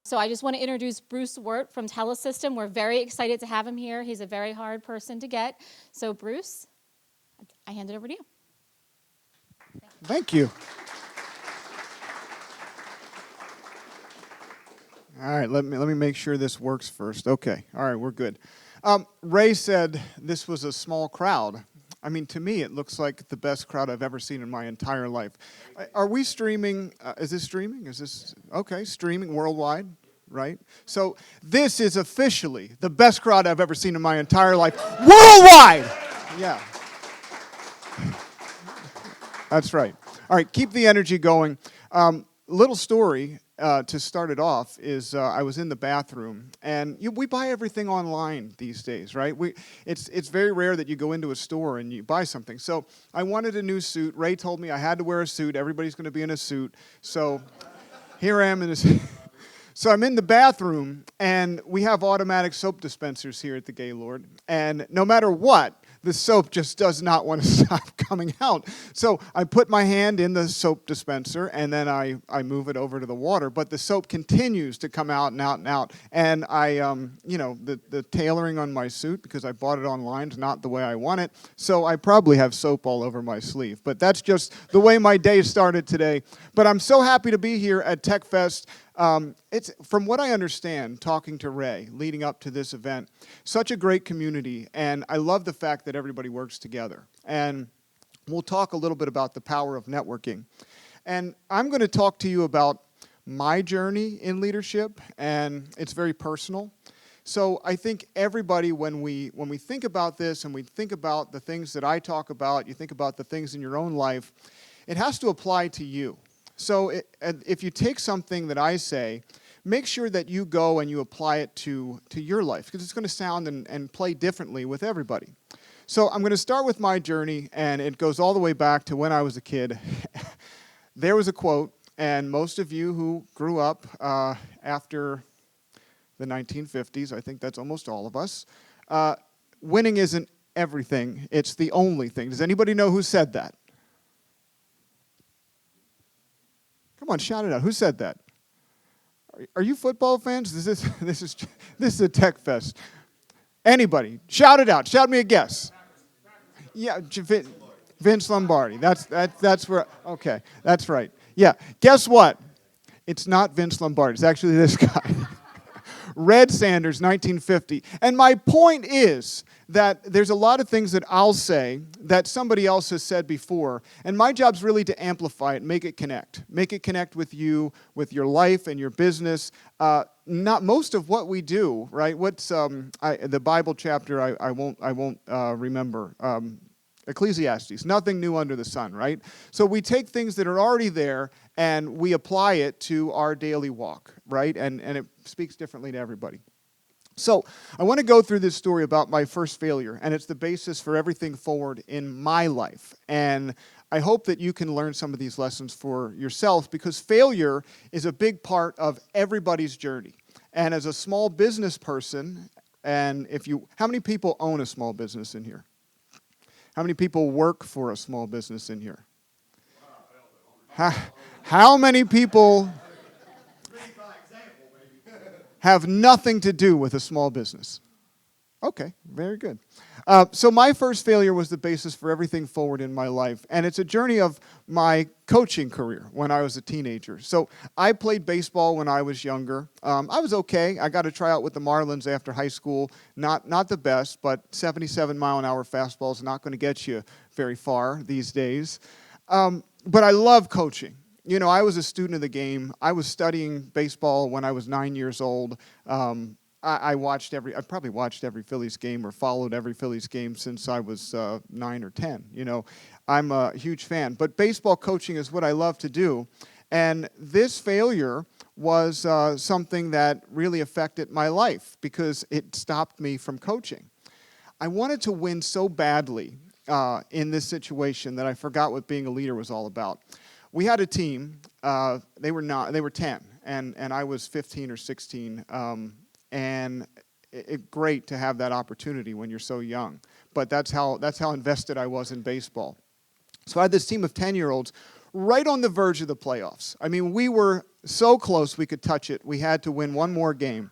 So I just want to introduce Bruce Wirt from Telesystem. We're very excited to have him here. He's a very hard person to get. So Bruce, I hand it over to you. Thank you. All right, let me make sure this works first. Okay, all right, we're good. Ray said this was a small crowd. I mean, to me, it looks like the best crowd I've ever seen in my entire life. Are we streaming? Is this streaming? Is this, okay, streaming worldwide, right? So this is officially the best crowd I've ever seen in my entire life, worldwide! Yeah. That's right. All right, keep the energy going. Little story to start it off is I was in the bathroom, and we buy everything online these days, right? It's very rare that you go into a store and you buy something. So I wanted a new suit. Ray told me I had to wear a suit. Everybody's going to be in a suit. So here I am in a suit. So I'm in the bathroom, and we have automatic soap dispensers here at the Gaylord, and no matter what, the soap just does not want to stop coming out. So I put my hand in the soap dispenser, and then I move it over to the water, but the soap continues to come out and out and out. And the tailoring on my suit, because I bought it online, is not the way I want it, so I probably have soap all over my sleeve. But that's just the way my day started today. But I'm so happy to be here at TechFest. It's, from what I understand, talking to Ray, leading up to this event, such a great community, and I love the fact that everybody works together. And we'll talk a little bit about the power of networking. And I'm going to talk to you about my journey in leadership, and it's very personal. So I think everybody, when we think about this and we think about the things that I talk about, you think about the things in your own life, it has to apply to you. So if you take something that I say, make sure that you go and you apply it to your life, because it's going to sound and play differently with everybody. So I'm going to start with my journey, and it goes all the way back to when I was a kid. There was a quote, and most of you who grew up after the 1950s, I think that's almost all of us, winning isn't everything, it's the only thing. Does anybody know who said that? Come on, shout it out. Who said that? Are you football fans? This is a tech fest. Anybody? Shout it out. Shout me a guess. Yeah, Vince Lombardi. That's where. Okay, that's right. Yeah. Guess what? It's not Vince Lombardi. It's actually this guy. Red Sanders, 1950. And my point is that there's a lot of things that I'll say that somebody else has said before, and my job's really to amplify it, make it connect. Make it connect with you, with your life and your business. Not most of what we do, right? What's the Bible chapter? I won't remember. Ecclesiastes, nothing new under the sun, right? So we take things that are already there and we apply it to our daily walk, right? And it speaks differently to everybody. So I want to go through this story about my first failure, and it's the basis for everything forward in my life. And I hope that you can learn some of these lessons for yourself, because failure is a big part of everybody's journey. And as a small business person, and how many people own a small business in here? How many people work for a small business in here? How many people have nothing to do with a small business? Okay, very good. So my first failure was the basis for everything forward in my life, and it's a journey of my coaching career when I was a teenager. So I played baseball when I was younger. I was okay. I got to try out with the Marlins after high school. Not the best, but 77-mile-an-hour fastball is not going to get you very far these days. But I love coaching. You know, I was a student of the game. I was studying baseball when I was 9 years old. I probably watched every Phillies game or followed every Phillies game since I was 9 or 10. You know, I'm a huge fan. But baseball coaching is what I love to do. And this failure was something that really affected my life because it stopped me from coaching. I wanted to win so badly in this situation that I forgot what being a leader was all about. We had a team. They were 10, and I was 15 or 16. And great to have that opportunity when you're so young. But that's how invested I was in baseball. So I had this team of 10-year-olds right on the verge of the playoffs. I mean, we were so close we could touch it. We had to win one more game.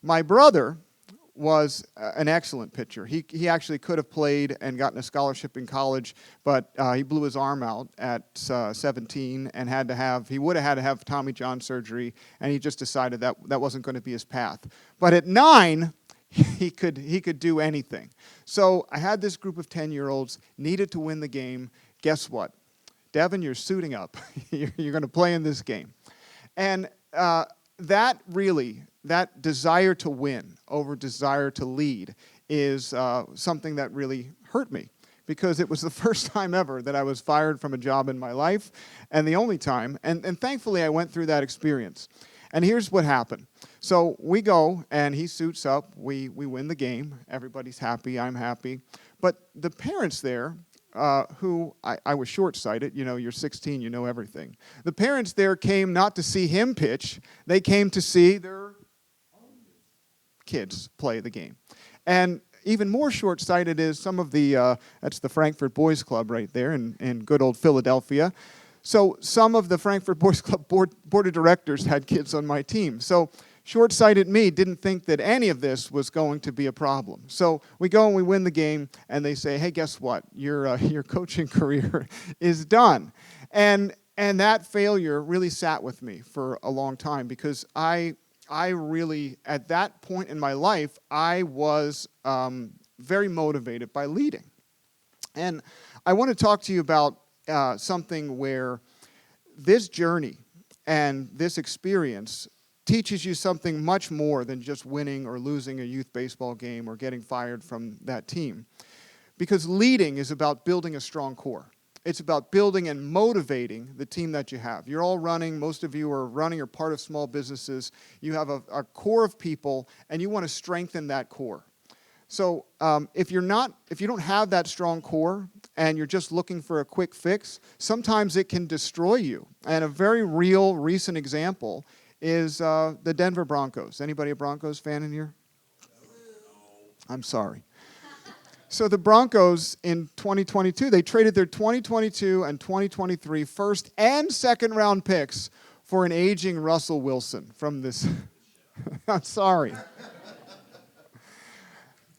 My brother was an excellent pitcher. He actually could have played and gotten a scholarship in college, but he blew his arm out at 17 and he would have had to have Tommy John surgery, and he just decided that wasn't going to be his path. But at 9, he could do anything. So I had this group of 10-year-olds, needed to win the game. Guess what? Devin, you're suiting up. You're going to play in this game. And that desire to win over desire to lead is something that really hurt me, because it was the first time ever that I was fired from a job in my life, and the only time. And thankfully, I went through that experience. And here's what happened. So we go, and he suits up. We win the game. Everybody's happy. I'm happy. But the parents there, who I was short-sighted. You know, you're 16, you know everything. The parents there came not to see him pitch. They came to see their kids play the game. And even more short-sighted is some of the, that's the Frankfurt Boys Club right there in good old Philadelphia. So some of the Frankfurt Boys Club board of directors had kids on my team. So short-sighted me didn't think that any of this was going to be a problem. So we go and we win the game, and they say, hey, guess what? Your coaching career is done. And that failure really sat with me for a long time, because I really, at that point in my life, I was very motivated by leading. And I want to talk to you about something where this journey and this experience teaches you something much more than just winning or losing a youth baseball game or getting fired from that team. Because leading is about building a strong core. It's about building and motivating the team that you have. You're all running, most of you are running or part of small businesses. You have a core of people, and you want to strengthen that core. So if you don't have that strong core and you're just looking for a quick fix, sometimes it can destroy you. And a very real, recent example is the Denver Broncos. Anybody a Broncos fan in here? I'm sorry. So the Broncos in 2022, they traded their 2022 and 2023 first and second round picks for an aging Russell Wilson from this. I'm sorry.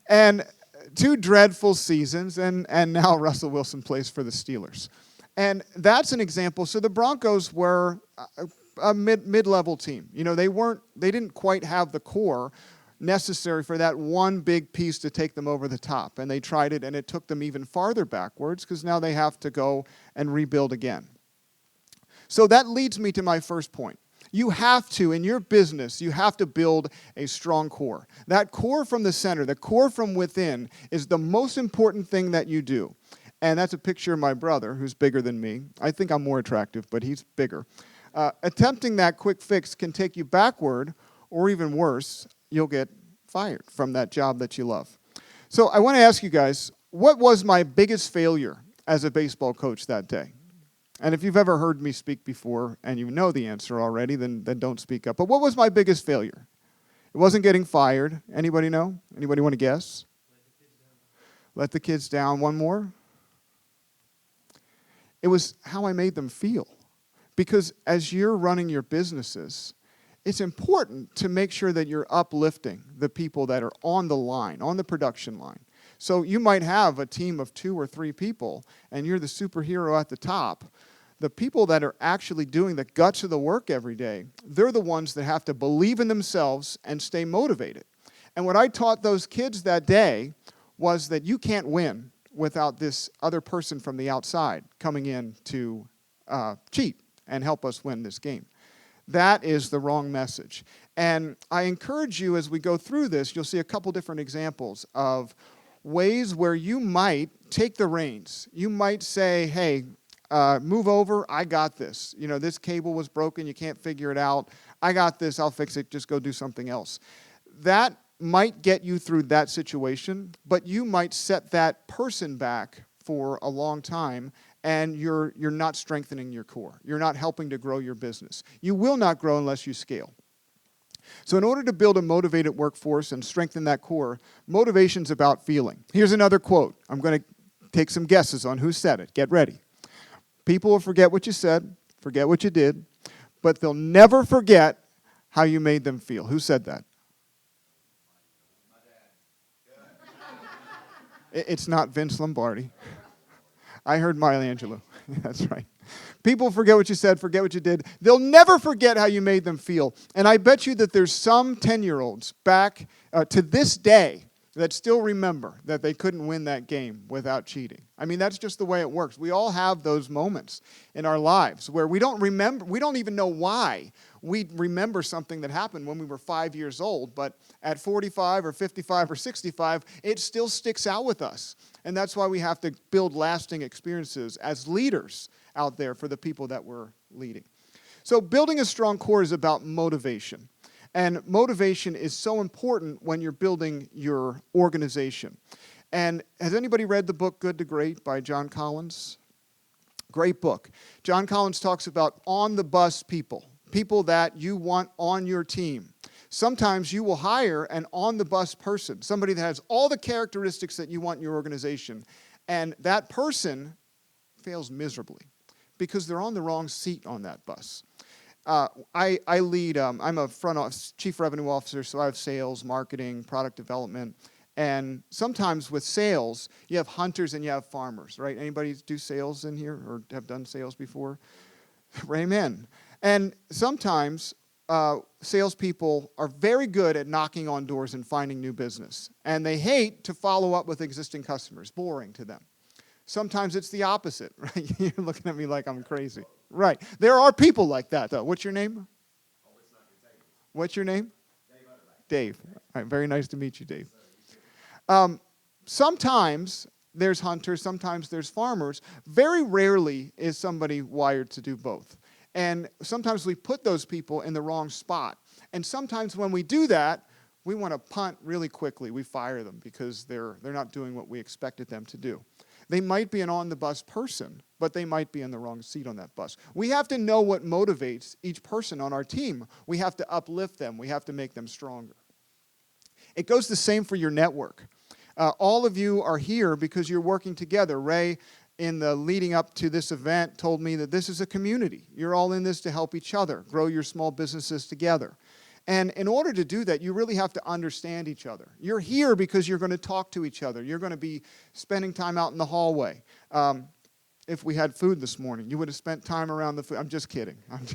And 2 dreadful seasons, and now Russell Wilson plays for the Steelers. And that's an example. So the Broncos were a mid-level team. You know, they didn't quite have the core necessary for that one big piece to take them over the top. And they tried it, and it took them even farther backwards, because now they have to go and rebuild again. So that leads me to my first point. You have to, in your business, you have to build a strong core. That core from the center, the core from within, is the most important thing that you do. And that's a picture of my brother, who's bigger than me. I think I'm more attractive, but he's bigger. Attempting that quick fix can take you backward, or even worse, you'll get fired from that job that you love. So I want to ask you guys, what was my biggest failure as a baseball coach that day? And if you've ever heard me speak before and you know the answer already, then don't speak up. But what was my biggest failure? It wasn't getting fired. Anybody know? Anybody want to guess? Let the kids down. One more. It was how I made them feel. Because as you're running your businesses, it's important to make sure that you're uplifting the people that are on the line, on the production line. So you might have a team of 2 or 3 people, and you're the superhero at the top. The people that are actually doing the guts of the work every day, they're the ones that have to believe in themselves and stay motivated. And what I taught those kids that day was that you can't win without this other person from the outside coming in to cheat and help us win this game. That is the wrong message. And I encourage you, as we go through this, you'll see a couple different examples of ways where you might take the reins. You might say, hey, move over, I got this. You know, this cable was broken, you can't figure it out. I got this, I'll fix it, just go do something else. That might get you through that situation, but you might set that person back for a long time, and you're not strengthening your core. You're not helping to grow your business. You will not grow unless you scale. So in order to build a motivated workforce and strengthen that core, motivation's about feeling. Here's another quote. I'm going to take some guesses on who said it. Get ready. People will forget what you said, forget what you did, but they'll never forget how you made them feel. Who said that? It's not Vince Lombardi. I heard Maya Angelou. That's right. People forget what you said, forget what you did. They'll never forget how you made them feel. And I bet you that there's some 10-year-olds back to this day that still remember that they couldn't win that game without cheating. I mean, that's just the way it works. We all have those moments in our lives where we don't remember, we don't even know why we remember something that happened when we were 5 years old, but at 45 or 55 or 65, it still sticks out with us. And that's why we have to build lasting experiences as leaders out there for the people that we're leading. So building a strong core is about motivation. And motivation is so important when you're building your organization. And has anybody read the book Good to Great by John Collins? Great book. John Collins talks about on-the-bus people, people that you want on your team. Sometimes you will hire an on-the-bus person, somebody that has all the characteristics that you want in your organization, and that person fails miserably because they're on the wrong seat on that bus. I lead, I'm a front office, chief revenue officer, so I have sales, marketing, product development, and sometimes with sales, you have hunters and you have farmers, right? Anybody do sales in here or have done sales before? Amen. And sometimes salespeople are very good at knocking on doors and finding new business, and they hate to follow up with existing customers, boring to them. Sometimes it's the opposite, right? You're looking at me like I'm crazy. Right. There are people like that, though. What's your name? What's your name? Dave. All right, very nice to meet you, Dave. Sometimes there's hunters, sometimes there's farmers. Very rarely is somebody wired to do both. And sometimes we put those people in the wrong spot. And sometimes when we do that, we want to punt really quickly. We fire them because they're not doing what we expected them to do. They might be an on-the-bus person, but they might be in the wrong seat on that bus. We have to know what motivates each person on our team. We have to uplift them. We have to make them stronger. It goes the same for your network. All of you are here because you're working together. Ray, in the leading up to this event, told me that this is a community. You're all in this to help each other, grow your small businesses together. And in order to do that, you really have to understand each other. You're here because you're going to talk to each other. You're going to be spending time out in the hallway. If we had food this morning, you would have spent time around the food. I'm just kidding. I'm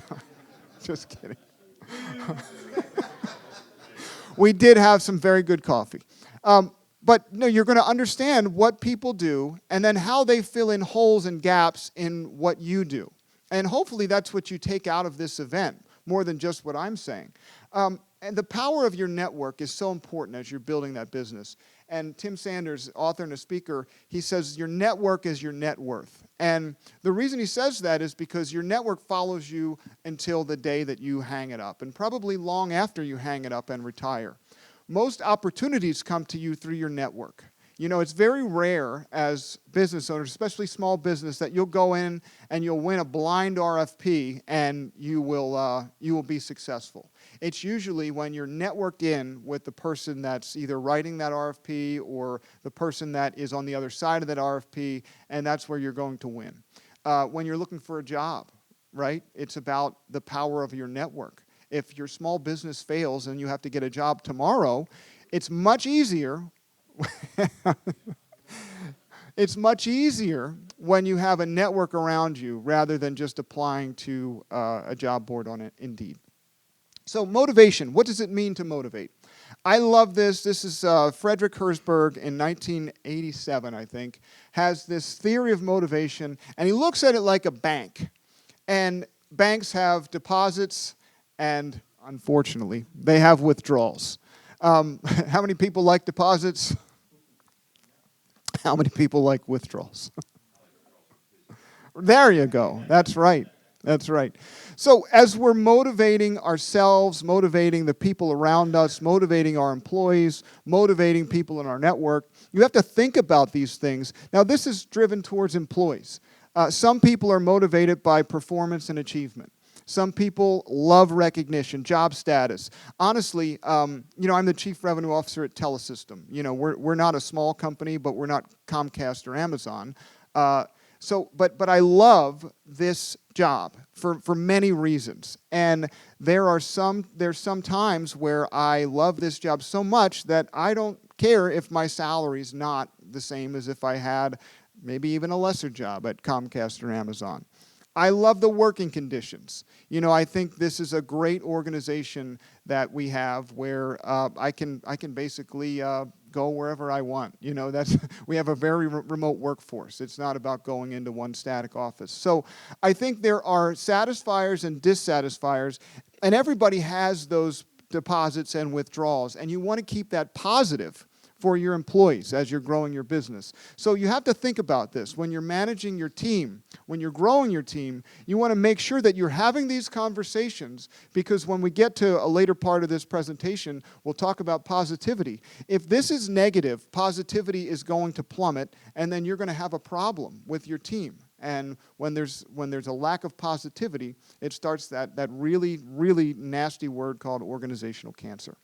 just kidding. We did have some very good coffee. But no, you're going to understand what people do and then how they fill in holes and gaps in what you do. And hopefully that's what you take out of this event, more than just what I'm saying. And the power of your network is so important as you're building that business. And Tim Sanders, author and a speaker, he says your network is your net worth. And the reason he says that is because your network follows you until the day that you hang it up, and probably long after you hang it up and retire. Most opportunities come to you through your network. You know, it's very rare as business owners, especially small business, that you'll go in and you'll win a blind RFP and you will be successful. It's usually when you're networked in with the person that's either writing that RFP or the person that is on the other side of that RFP, and that's where you're going to win. When you're looking for a job, right, it's about the power of your network. If your small business fails and you have to get a job tomorrow, it's much easier. It's much easier when you have a network around you rather than just applying to a job board on it, Indeed. So motivation, what does it mean to motivate? I love this. This is Frederick Herzberg in 1987, I think, has this theory of motivation, and he looks at it like a bank. And banks have deposits, and unfortunately, they have withdrawals. How many people like deposits? How many people like withdrawals? There you go. That's right. That's right. So as we're motivating ourselves, motivating the people around us, motivating our employees, motivating people in our network, you have to think about these things. Now, this is driven towards employees. Some people are motivated by performance and achievement. Some people love recognition, job status. Honestly, I'm the chief revenue officer at Telesystem. We're not a small company, but we're not Comcast or Amazon. So, but I love this job for many reasons. And there's some times where I love this job so much that I don't care if my salary's not the same as if I had maybe even a lesser job at Comcast or Amazon. I love the working conditions. You know, I think this is a great organization that we have where I can basically go wherever I want. You know, we have a very remote workforce. It's not about going into one static office. So I think there are satisfiers and dissatisfiers, and everybody has those deposits and withdrawals, and you want to keep that positive for your employees as you're growing your business. So you have to think about this. When you're managing your team, when you're growing your team, you want to make sure that you're having these conversations, because when we get to a later part of this presentation, we'll talk about positivity. If this is negative, positivity is going to plummet, and then you're going to have a problem with your team. And when there's a lack of positivity, it starts that really, really nasty word called organizational cancer.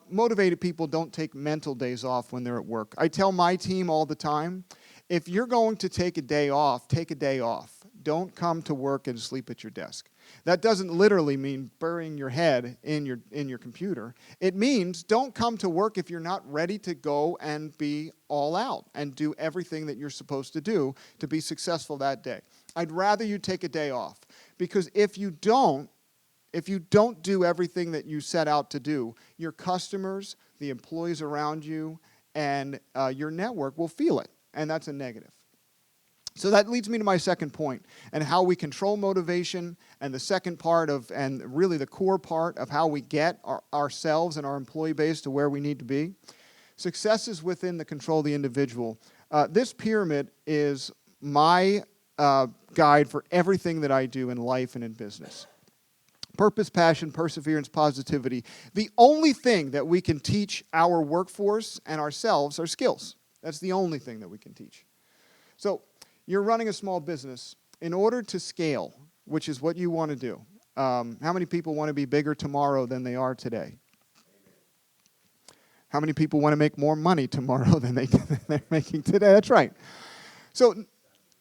Motivated people don't take mental days off when they're at work. I tell my team all the time, if you're going to take a day off, take a day off. Don't come to work and sleep at your desk. That doesn't literally mean burying your head in your computer. It means don't come to work if you're not ready to go and be all out and do everything that you're supposed to do to be successful that day. I'd rather you take a day off, because if you don't do everything that you set out to do, your customers, the employees around you, and your network will feel it, and that's a negative. So that leads me to my second point, and how we control motivation, and the second part of, and really the core part of how we get ourselves and our employee base to where we need to be. Success is within the control of the individual. This pyramid is my guide for everything that I do in life and in business. Purpose, passion, perseverance, positivity. The only thing that we can teach our workforce and ourselves are skills. That's the only thing that we can teach. So you're running a small business. In order to scale, which is what you want to do, how many people want to be bigger tomorrow than they are today? How many people want to make more money tomorrow than they're making today? That's right. So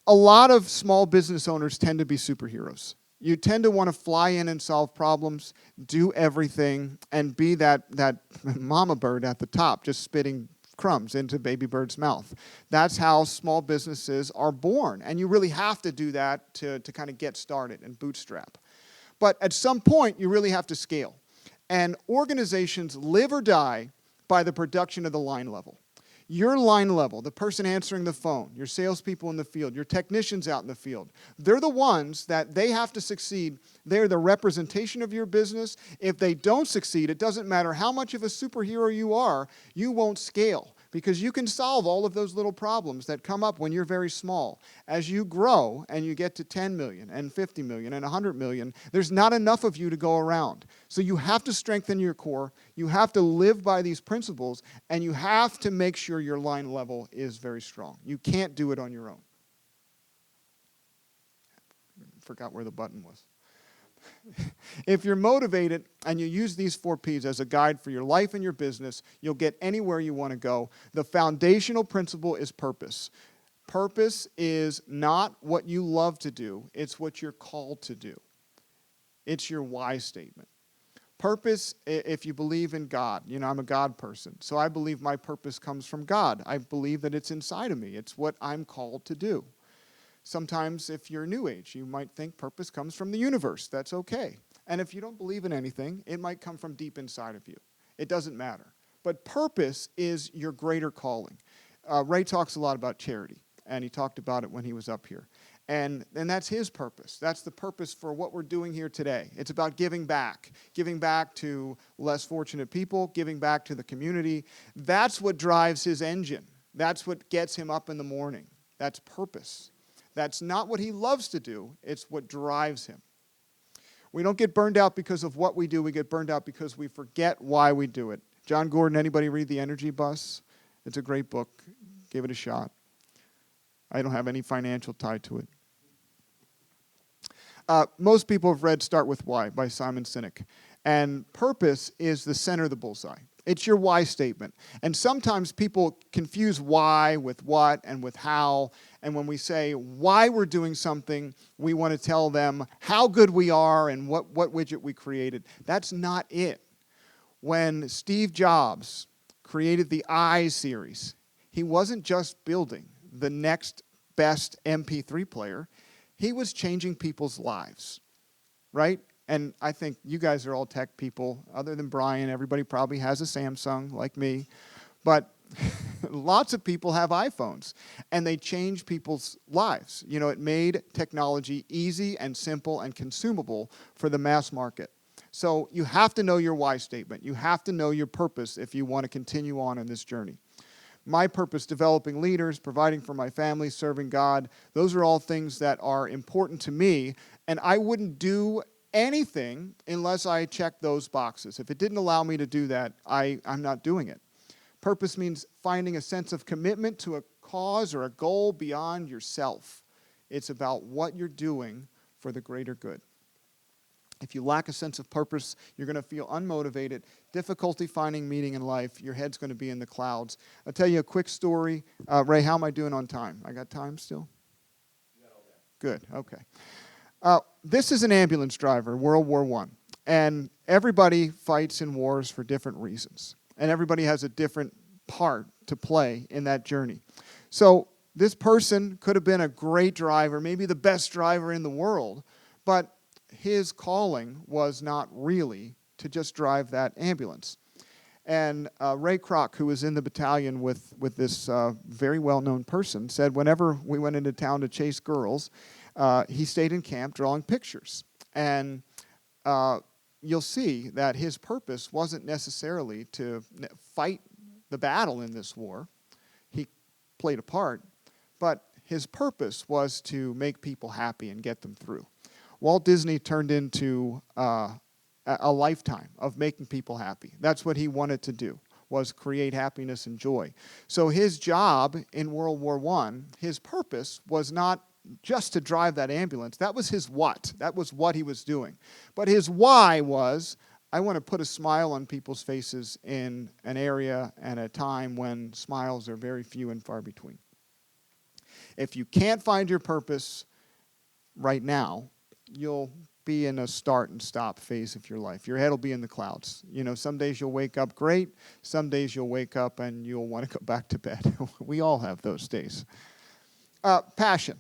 a lot of small business owners tend to be superheroes. You tend to want to fly in and solve problems, do everything, and be that mama bird at the top, just spitting crumbs into baby bird's mouth. That's how small businesses are born, and you really have to do that to kind of get started and bootstrap. But at some point, you really have to scale. And organizations live or die by the production of the line level. Your line level, the person answering the phone, your salespeople in the field, your technicians out in the field, they're the ones that they have to succeed. They're the representation of your business. If they don't succeed, it doesn't matter how much of a superhero you are, you won't scale, because you can solve all of those little problems that come up when you're very small. As you grow and you get to 10 million and 50 million and 100 million, there's not enough of you to go around. So you have to strengthen your core, you have to live by these principles, and you have to make sure your line level is very strong. You can't do it on your own. Forgot where the button was. If you're motivated and you use these 4 Ps as a guide for your life and your business, you'll get anywhere you want to go. The foundational principle is purpose. Purpose is not what you love to do, it's what you're called to do. It's your why statement. Purpose, if you believe in God, you know, I'm a God person, so I believe my purpose comes from God. I believe that it's inside of me. It's what I'm called to do. Sometimes if you're New Age, you might think purpose comes from the universe. That's okay. And if you don't believe in anything, it might come from deep inside of you. It doesn't matter. But purpose is your greater calling. Ray talks a lot about charity, and he talked about it when he was up here. And that's his purpose. That's the purpose for what we're doing here today. It's about giving back to less fortunate people, giving back to the community. That's what drives his engine. That's what gets him up in the morning. That's purpose. That's not what he loves to do. It's what drives him. We don't get burned out because of what we do. We get burned out because we forget why we do it. John Gordon, anybody read The Energy Bus? It's a great book. Give it a shot. I don't have any financial tie to it. Most people have read Start With Why by Simon Sinek. And purpose is the center of the bullseye. It's your why statement. And sometimes people confuse why with what and with how. And when we say why we're doing something, we want to tell them how good we are and what widget we created. That's not it. When Steve Jobs created the i-series, he wasn't just building the next best MP3 player. He was changing people's lives, right? And I think you guys are all tech people. Other than Brian, everybody probably has a Samsung like me. But lots of people have iPhones, and they change people's lives. You know, it made technology easy and simple and consumable for the mass market. So you have to know your why statement. You have to know your purpose if you want to continue on in this journey. My purpose, developing leaders, providing for my family, serving God, those are all things that are important to me, and I wouldn't do anything unless I checked those boxes. If it didn't allow me to do that, I'm not doing it. Purpose means finding a sense of commitment to a cause or a goal beyond yourself. It's about what you're doing for the greater good. If you lack a sense of purpose, you're going to feel unmotivated, difficulty finding meaning in life, your head's going to be in the clouds. I'll tell you a quick story. Ray, how am I doing on time? I got time still? Good, okay. This is an ambulance driver, World War I. And everybody fights in wars for different reasons. And everybody has a different part to play in that journey. So this person could have been a great driver, maybe the best driver in the world, but his calling was not really to just drive that ambulance. And Ray Kroc, who was in the battalion with this very well-known person, said whenever we went into town to chase girls, he stayed in camp drawing pictures. And you'll see that his purpose wasn't necessarily to fight the battle in this war. He played a part, but his purpose was to make people happy and get them through. Walt Disney turned into a lifetime of making people happy. That's what he wanted to do, was create happiness and joy. So his job in World War I, his purpose was not just to drive that ambulance. That was his what. That was what he was doing. But his why was, I want to put a smile on people's faces in an area and a time when smiles are very few and far between. If you can't find your purpose right now, you'll be in a start and stop phase of your life. Your head will be in the clouds. You know, some days you'll wake up great. Some days you'll wake up and you'll want to go back to bed. We all have those days. Passion.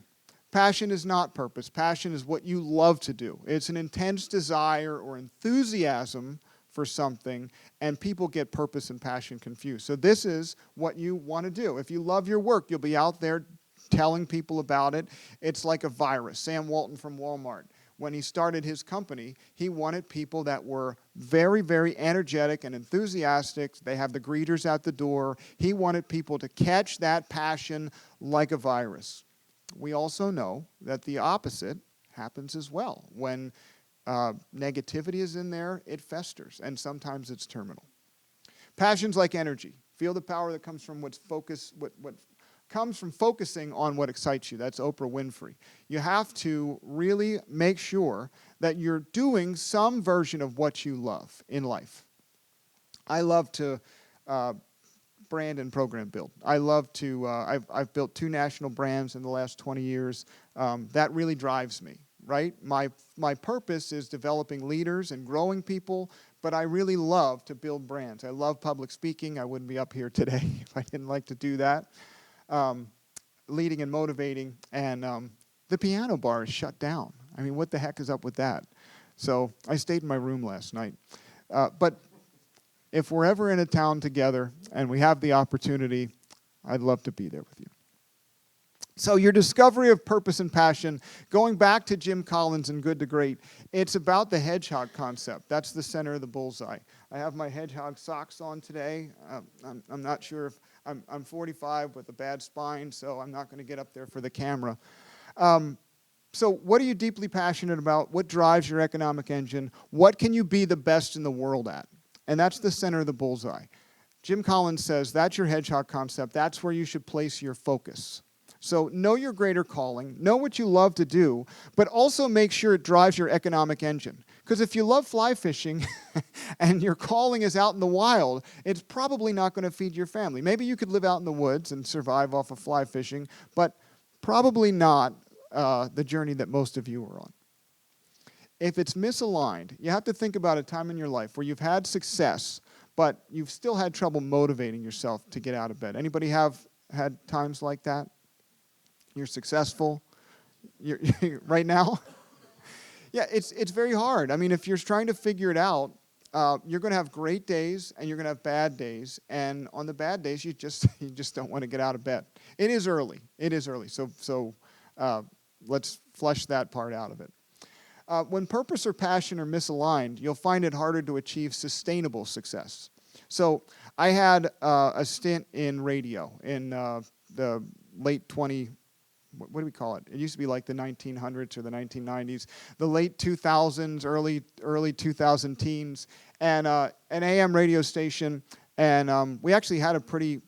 Passion is not purpose. Passion is what you love to do. It's an intense desire or enthusiasm for something, and people get purpose and passion confused. So this is what you want to do. If you love your work, you'll be out there telling people about it. It's like a virus. Sam Walton from Walmart, when he started his company, he wanted people that were very, very energetic and enthusiastic. They have the greeters at the door. He wanted people to catch that passion like a virus. We also know that the opposite happens as well. When negativity is in there, it festers, and sometimes it's terminal. Passion's like energy. Feel the power that comes from what comes from focusing on what excites you. That's Oprah Winfrey. You have to really make sure that you're doing some version of what you love in life. I love to brand and program build. I love to, I've built 2 national brands in the last 20 years. That really drives me, right? My purpose is developing leaders and growing people, but I really love to build brands. I love public speaking. I wouldn't be up here today if I didn't like to do that. Leading and motivating, and the piano bar is shut down. I mean, what the heck is up with that? So I stayed in my room last night. But if we're ever in a town together and we have the opportunity, I'd love to be there with you. So your discovery of purpose and passion, going back to Jim Collins and Good to Great, it's about the hedgehog concept. That's the center of the bullseye. I have my hedgehog socks on today. I'm not sure if I'm 45 with a bad spine, so I'm not going to get up there for the camera. So what are you deeply passionate about? What drives your economic engine? What can you be the best in the world at? And that's the center of the bullseye. Jim Collins says that's your hedgehog concept. That's where you should place your focus. So know your greater calling, know what you love to do, but also make sure it drives your economic engine. Because if you love fly fishing and your calling is out in the wild, it's probably not going to feed your family. Maybe you could live out in the woods and survive off of fly fishing, but probably not the journey that most of you are on. If it's misaligned, you have to think about a time in your life where you've had success, but you've still had trouble motivating yourself to get out of bed. Anybody have had times like that? You're successful right now? Yeah, it's very hard. I mean, if you're trying to figure it out, you're going to have great days and you're going to have bad days. And on the bad days, you just don't want to get out of bed. It is early. It is early. So let's flesh that part out of it. When purpose or passion are misaligned, you'll find it harder to achieve sustainable success. So I had a stint in radio in the late what do we call it? It used to be like the 1900s or the 1990s, the late 2000s, early 2000 teens, and an AM radio station. And we actually had a pretty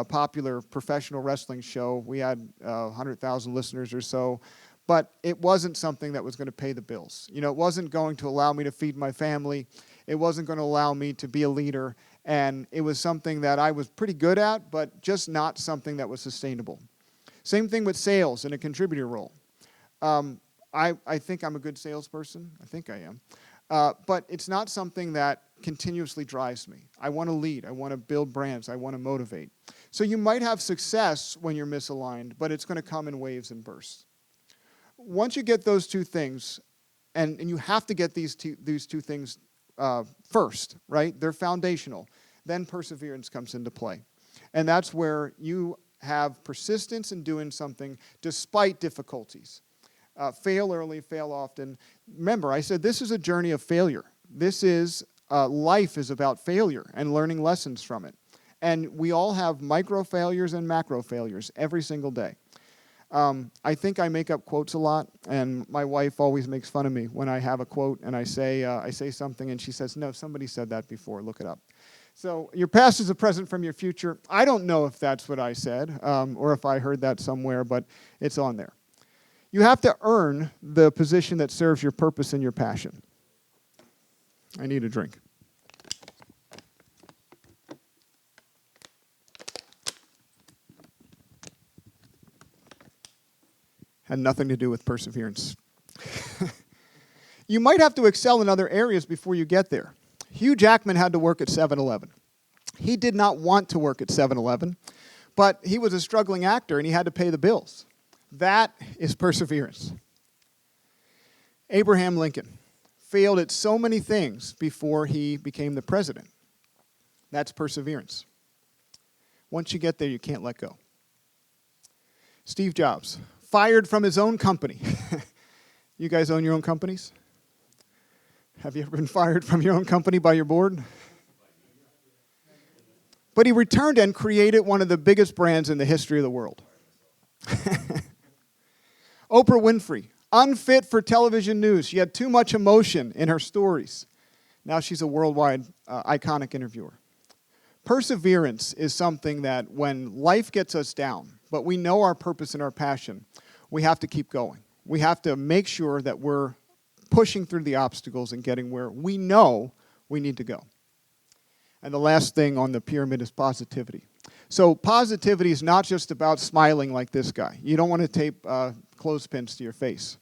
popular professional wrestling show. We had 100,000 listeners or so. But it wasn't something that was going to pay the bills. You know, it wasn't going to allow me to feed my family. It wasn't going to allow me to be a leader. And it was something that I was pretty good at, but just not something that was sustainable. Same thing with sales in a contributor role. I think I'm a good salesperson. I think I am. But it's not something that continuously drives me. I want to lead. I want to build brands. I want to motivate. So you might have success when you're misaligned, but it's going to come in waves and bursts. Once you get those two things, and you have to get these two things first, right? They're foundational. Then perseverance comes into play. And that's where you have persistence in doing something despite difficulties. Fail early, fail often. Remember, I said this is a journey of failure. This is, life is about failure and learning lessons from it. And we all have micro failures and macro failures every single day. I think I make up quotes a lot, and my wife always makes fun of me when I have a quote and I say something and she says, no, somebody said that before, look it up. So your past is a present from your future. I don't know if that's what I said or if I heard that somewhere, but it's on there. You have to earn the position that serves your purpose and your passion. I need a drink. Had nothing to do with perseverance. You might have to excel in other areas before you get there. Hugh Jackman had to work at 7-Eleven. He did not want to work at 7-Eleven, but he was a struggling actor and he had to pay the bills. That is perseverance. Abraham Lincoln failed at so many things before he became the president. That's perseverance. Once you get there, you can't let go. Steve Jobs, fired from his own company. You guys own your own companies? Have you ever been fired from your own company by your board? But he returned and created one of the biggest brands in the history of the world. Oprah Winfrey, unfit for television news. She had too much emotion in her stories. Now she's a worldwide iconic interviewer. Perseverance is something that when life gets us down, but we know our purpose and our passion, we have to keep going. We have to make sure that we're pushing through the obstacles and getting where we know we need to go. And the last thing on the pyramid is positivity. So positivity is not just about smiling like this guy. You don't want to tape clothespins to your face.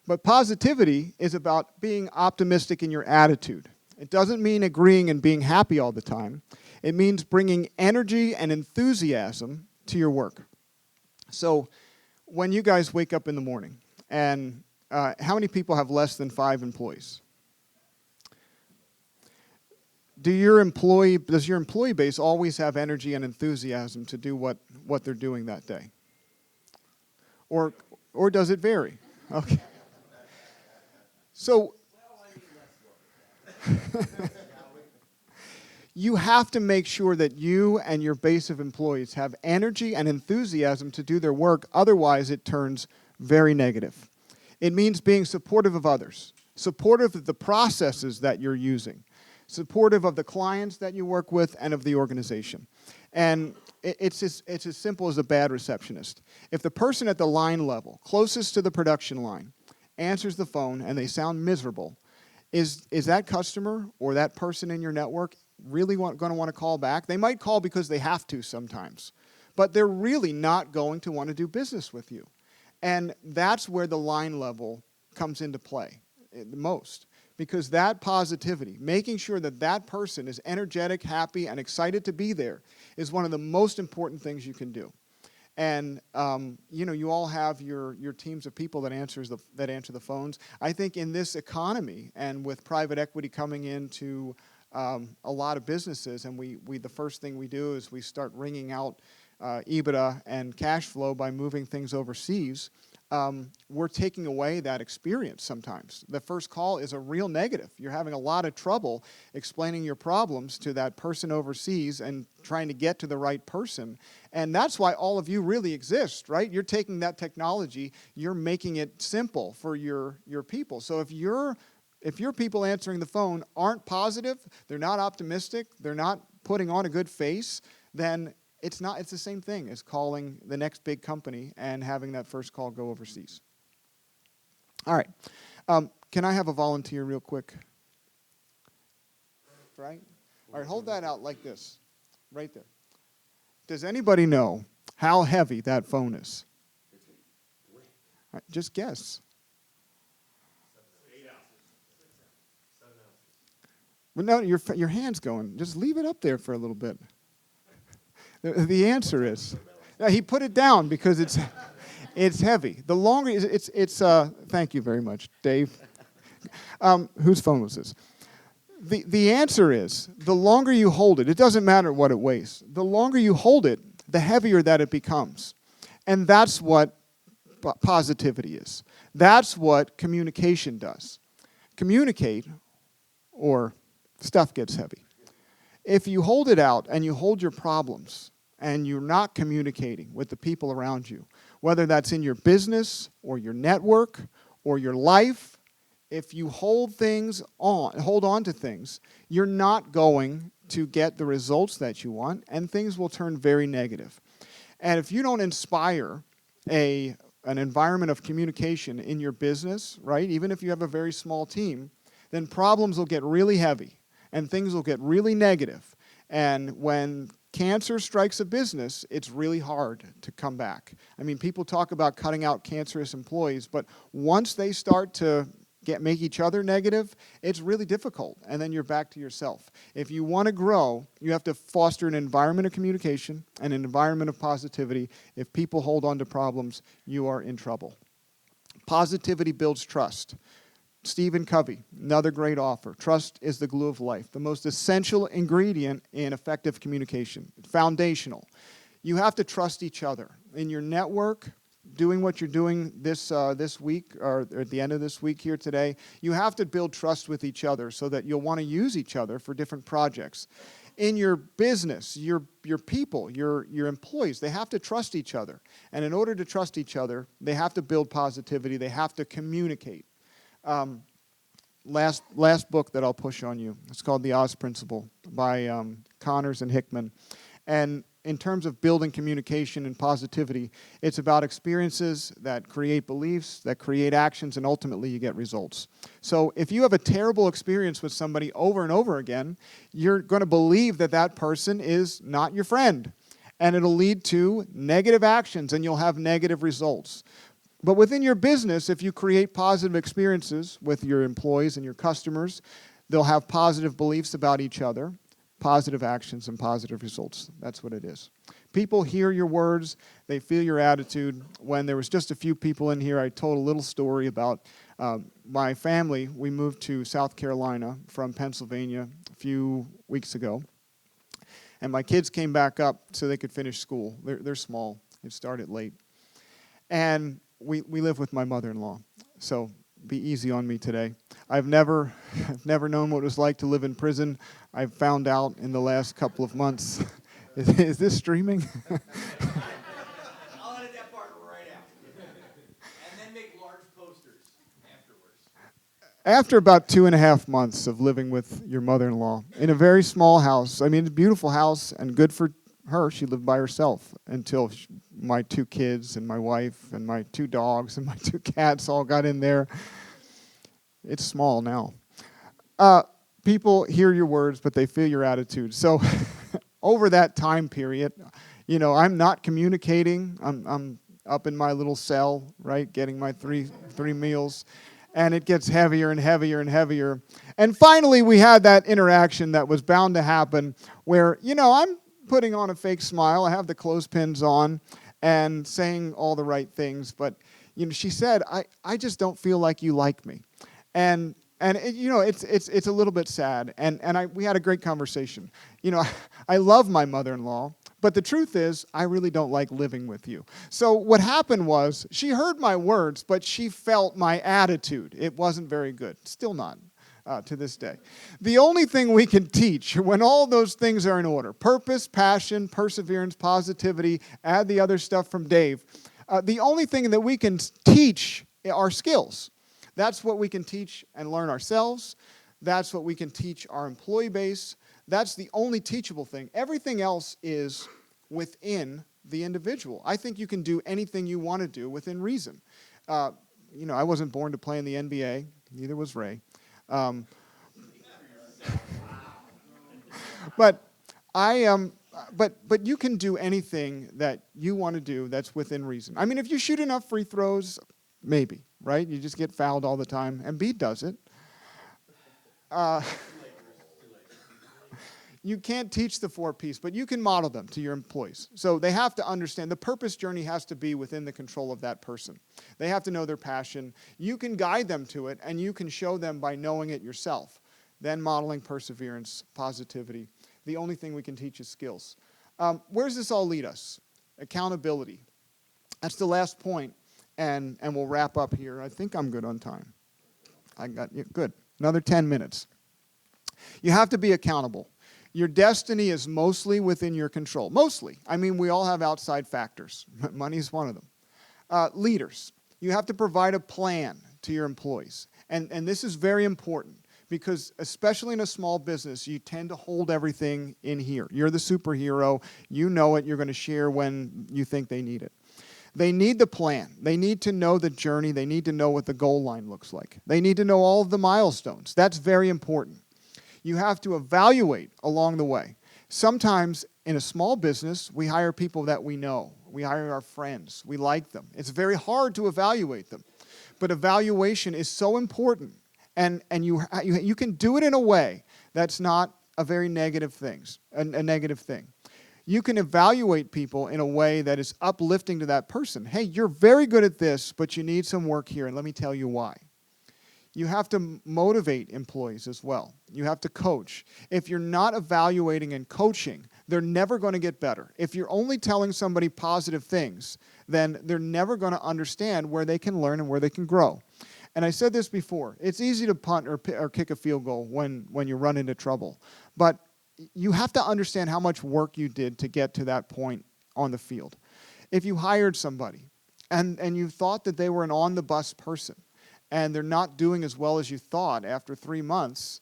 But positivity is about being optimistic in your attitude. It doesn't mean agreeing and being happy all the time. It means bringing energy and enthusiasm to your work. So when you guys wake up in the morning, and how many people have less than 5 employees? Does your employee base always have energy and enthusiasm to do what they're doing that day? Or does it vary? Okay. So you have to make sure that you and your base of employees have energy and enthusiasm to do their work. Otherwise, it turns very negative. It means being supportive of others, supportive of the processes that you're using, supportive of the clients that you work with and of the organization. And it's as simple as a bad receptionist. If the person at the line level, closest to the production line, answers the phone and they sound miserable, is that customer or that person in your network really going to want to call back? They might call because they have to sometimes. but they're really not going to want to do business with you. And that's where the line level comes into play the most. Because that positivity, making sure that that person is energetic, happy, and excited to be there is one of the most important things you can do. And you all have your teams of people that answer the phones. I think in this economy and with private equity coming into a lot of businesses, and the first thing we do is we start wringing out EBITDA and cash flow by moving things overseas. We're taking away that experience sometimes. The first call is a real negative. You're having a lot of trouble explaining your problems to that person overseas and trying to get to the right person. And that's why all of you really exist, right? You're taking that technology, you're making it simple for your people. So if your people answering the phone aren't positive, they're not optimistic, they're not putting on a good face, then it's the same thing as calling the next big company and having that first call go overseas. All right. Can I have a volunteer real quick? Right? All right, hold that out like this. Right there. Does anybody know how heavy that phone is? All right, just guess. 8 ounces. 7 ounces. Well, no, your hand's going. Just leave it up there for a little bit. The answer is, he put it down because it's heavy. The longer it's thank you very much, Dave. Whose phone was this? The answer is, the longer you hold it, it doesn't matter what it weighs. The longer you hold it, the heavier that it becomes. And that's what positivity is. That's what communication does. Communicate, or stuff gets heavy. If you hold it out and you hold your problems and you're not communicating with the people around you, whether that's in your business or your network or your life, if you hold on to things, you're not going to get the results that you want, and things will turn very negative. And if you don't inspire an environment of communication in your business, right, even if you have a very small team, then problems will get really heavy. And things will get really negative. And when cancer strikes a business, it's really hard to come back. I mean, people talk about cutting out cancerous employees, but once they start to make each other negative, it's really difficult. And then you're back to yourself. If you want to grow, you have to foster an environment of communication and an environment of positivity. If people hold on to problems, you are in trouble. Positivity builds trust. Stephen Covey, another great author. Trust is the glue of life, the most essential ingredient in effective communication. It's foundational. You have to trust each other. In your network, doing what you're doing this week, or at the end of this week here today, you have to build trust with each other so that you'll want to use each other for different projects. In your business, your people, your employees, they have to trust each other. And in order to trust each other, they have to build positivity. They have to communicate. Last book that I'll push on you. It's called The Oz Principle by Connors and Hickman. And in terms of building communication and positivity, it's about experiences that create beliefs, that create actions, and ultimately you get results. So if you have a terrible experience with somebody over and over again, you're going to believe that that person is not your friend. And it'll lead to negative actions, and you'll have negative results. But within your business, if you create positive experiences with your employees and your customers, they'll have positive beliefs about each other, positive actions, and positive results. That's what it is. People hear your words. They feel your attitude. When there was just a few people in here, I told a little story about my family. We moved to South Carolina from Pennsylvania a few weeks ago. And my kids came back up so they could finish school. They're small. It started late. And we live with my mother-in-law, so be easy on me today. I've never known what it was like to live in prison. I've found out in the last couple of months. Is this streaming? I'll edit that part right out. And then make large posters afterwards. After about 2.5 months of living with your mother-in-law in a very small house, I mean, it's a beautiful house and good for her. She lived by herself until my 2 kids and my wife and my 2 dogs and my 2 cats all got in there. It's small now. People hear your words, but they feel your attitude. So over that time period, I'm not communicating. I'm up in my little cell, right, getting my three meals. And it gets heavier and heavier and heavier. And finally, we had that interaction that was bound to happen where, I'm putting on a fake smile. I have the clothespins on and saying all the right things. But, she said, I just don't feel like you like me. And it's a little bit sad. And we had a great conversation. I love my mother-in-law. But the truth is, I really don't like living with you. So what happened was, she heard my words, but she felt my attitude. It wasn't very good. Still not to this day. The only thing we can teach when all those things are in order, purpose, passion, perseverance, positivity, add the other stuff from Dave, the only thing that we can teach are skills. That's what we can teach and learn ourselves. That's what we can teach our employee base. That's the only teachable thing. Everything else is within the individual. I think you can do anything you want to do within reason. I wasn't born to play in the NBA. Neither was Ray. But you can do anything that you want to do that's within reason. I mean, if you shoot enough free throws, maybe, right? You just get fouled all the time. Embiid does it. You can't teach the 4 Ps, but you can model them to your employees. So they have to understand the purpose journey has to be within the control of that person. They have to know their passion. You can guide them to it, and you can show them by knowing it yourself. Then modeling perseverance, positivity. The only thing we can teach is skills. Where does this all lead us? Accountability. That's the last point, and we'll wrap up here. I think I'm good on time. I got you. Good. Another 10 minutes. You have to be accountable. Your destiny is mostly within your control. Mostly. I mean, we all have outside factors. Money is one of them. Leaders. You have to provide a plan to your employees. And this is very important because especially in a small business, you tend to hold everything in here. You're the superhero. You know it. You're going to share when you think they need it. They need the plan. They need to know the journey. They need to know what the goal line looks like. They need to know all of the milestones. That's very important. You have to evaluate along the way. Sometimes in a small business, we hire people that we know. We hire our friends. We like them. It's very hard to evaluate them. But evaluation is so important. And you can do it in a way that's not a very negative thing. You can evaluate people in a way that is uplifting to that person. Hey, you're very good at this, but you need some work here, and let me tell you why. You have to motivate employees as well. You have to coach. If you're not evaluating and coaching, they're never going to get better. If you're only telling somebody positive things, then they're never going to understand where they can learn and where they can grow. And I said this before. It's easy to punt or kick a field goal when you run into trouble. But you have to understand how much work you did to get to that point on the field. If you hired somebody and you thought that they were an on-the-bus person, and they're not doing as well as you thought after 3 months,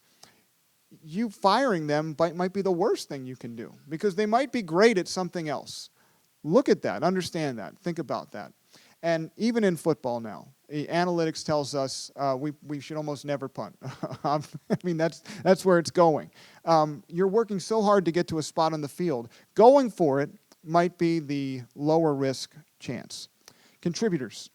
you firing them might be the worst thing you can do because they might be great at something else. Look at that. Understand that. Think about that. And even in football now, analytics tells us we should almost never punt. I mean, that's where it's going. You're working so hard to get to a spot on the field. Going for it might be the lower risk chance. Contributors.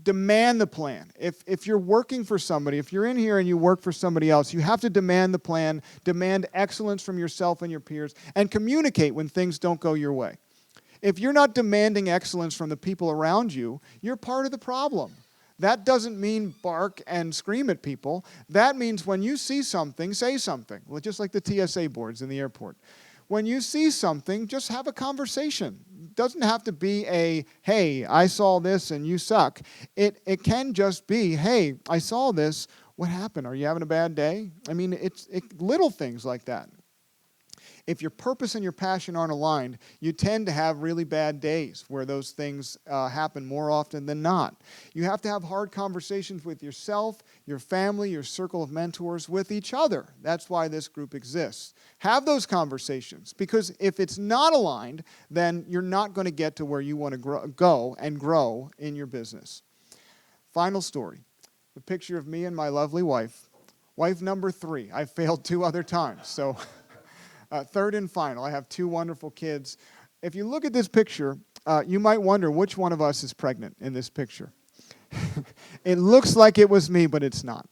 Demand the plan. If you're working for somebody, if you're in here and you work for somebody else, you have to demand the plan, demand excellence from yourself and your peers, and communicate when things don't go your way. If you're not demanding excellence from the people around you, you're part of the problem. That doesn't mean bark and scream at people. That means when you see something, say something. Well, just like the TSA boards in the airport. When you see something, just have a conversation. It doesn't have to be a, hey, I saw this and you suck. It can just be, hey, I saw this. What happened? Are you having a bad day? I mean, it's little things like that. If your purpose and your passion aren't aligned, you tend to have really bad days where those things happen more often than not. You have to have hard conversations with yourself, your family, your circle of mentors, with each other. That's why this group exists. Have those conversations, because if it's not aligned, then you're not going to get to where you want to go and grow in your business. Final story. The picture of me and my lovely wife. Wife number 3. I failed 2 other times, so... third and final, I have 2 wonderful kids. if you look at this picture, you might wonder which one of us is pregnant in this picture. It looks like it was me, but it's not.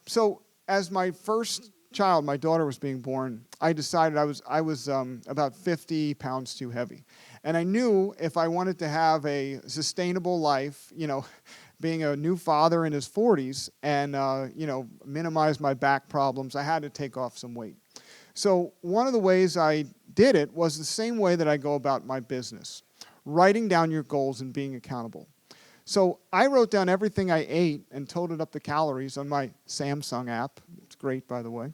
So as my first child, my daughter, was being born, I decided I was about 50 pounds too heavy. And I knew if I wanted to have a sustainable life, being a new father in his 40s and, minimize my back problems, I had to take off some weight. So one of the ways I did it was the same way that I go about my business, writing down your goals and being accountable. So I wrote down everything I ate and totaled up the calories on my Samsung app. It's great, by the way.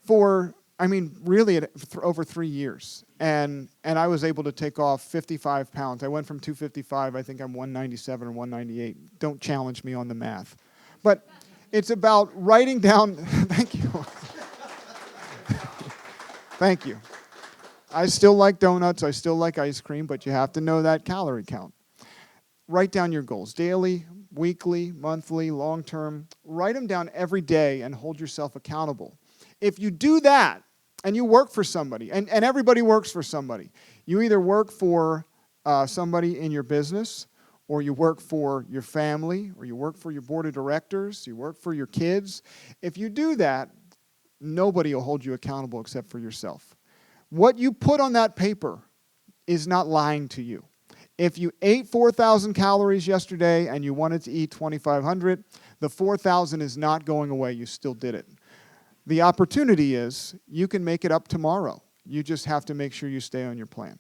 Really over 3 years. And I was able to take off 55 pounds. I went from 255, I think I'm 197 or 198. Don't challenge me on the math. But it's about writing down, thank you. Thank you. I still like donuts, I still like ice cream, but you have to know that calorie count. Write down your goals, daily, weekly, monthly, long-term. Write them down every day and hold yourself accountable. If you do that, and you work for somebody, and everybody works for somebody. You either work for somebody in your business, or you work for your family, or you work for your board of directors, you work for your kids. If you do that, nobody will hold you accountable except for yourself. What you put on that paper is not lying to you. If you ate 4,000 calories yesterday and you wanted to eat 2,500, the 4,000 is not going away. You still did it. The opportunity is you can make it up tomorrow. You just have to make sure you stay on your plan.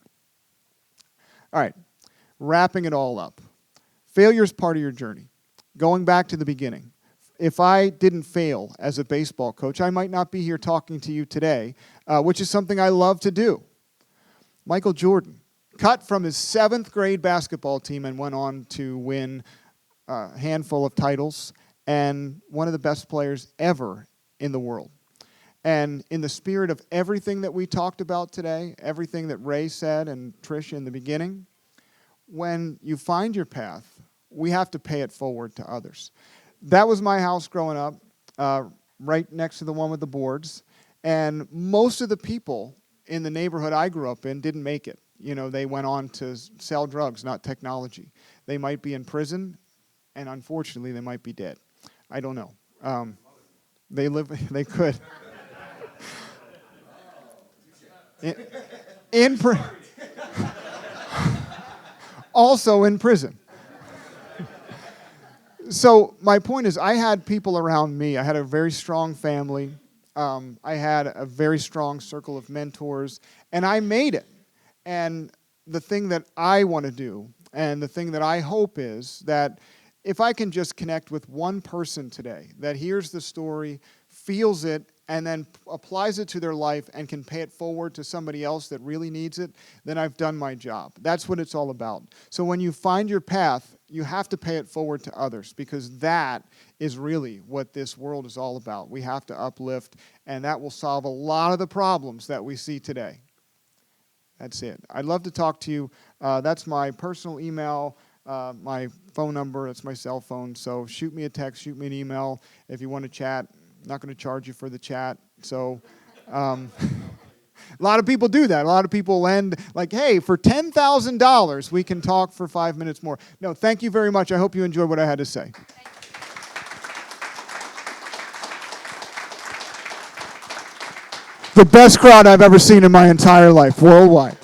All right, wrapping it all up. Failure is part of your journey. Going back to the beginning. If I didn't fail as a baseball coach, I might not be here talking to you today, which is something I love to do. Michael Jordan cut from his 7th grade basketball team and went on to win a handful of titles and one of the best players ever in the world. And in the spirit of everything that we talked about today, everything that Ray said and Trish in the beginning, when you find your path, we have to pay it forward to others. That was my house growing up, right next to the one with the boards. And most of the people in the neighborhood I grew up in didn't make it. They went on to sell drugs, not technology. They might be in prison, and unfortunately, they might be dead. I don't know. They could. Also in prison. So my point is, I had people around me. I had a very strong family. I had a very strong circle of mentors, and I made it. And the thing that I want to do, and the thing that I hope is that if I can just connect with one person today that hears the story, feels it, and then applies it to their life and can pay it forward to somebody else that really needs it, then I've done my job. That's what it's all about. So when you find your path, you have to pay it forward to others, because that is really what this world is all about. We have to uplift, and that will solve a lot of the problems that we see today. That's it. I'd love to talk to you. That's my personal email, my phone number. That's my cell phone. So shoot me a text, shoot me an email if you want to chat. I'm not going to charge you for the chat. So a lot of people do that. A lot of people end like, hey, for $10,000, we can talk for 5 minutes more. No, thank you very much. I hope you enjoyed what I had to say. The best crowd I've ever seen in my entire life, worldwide.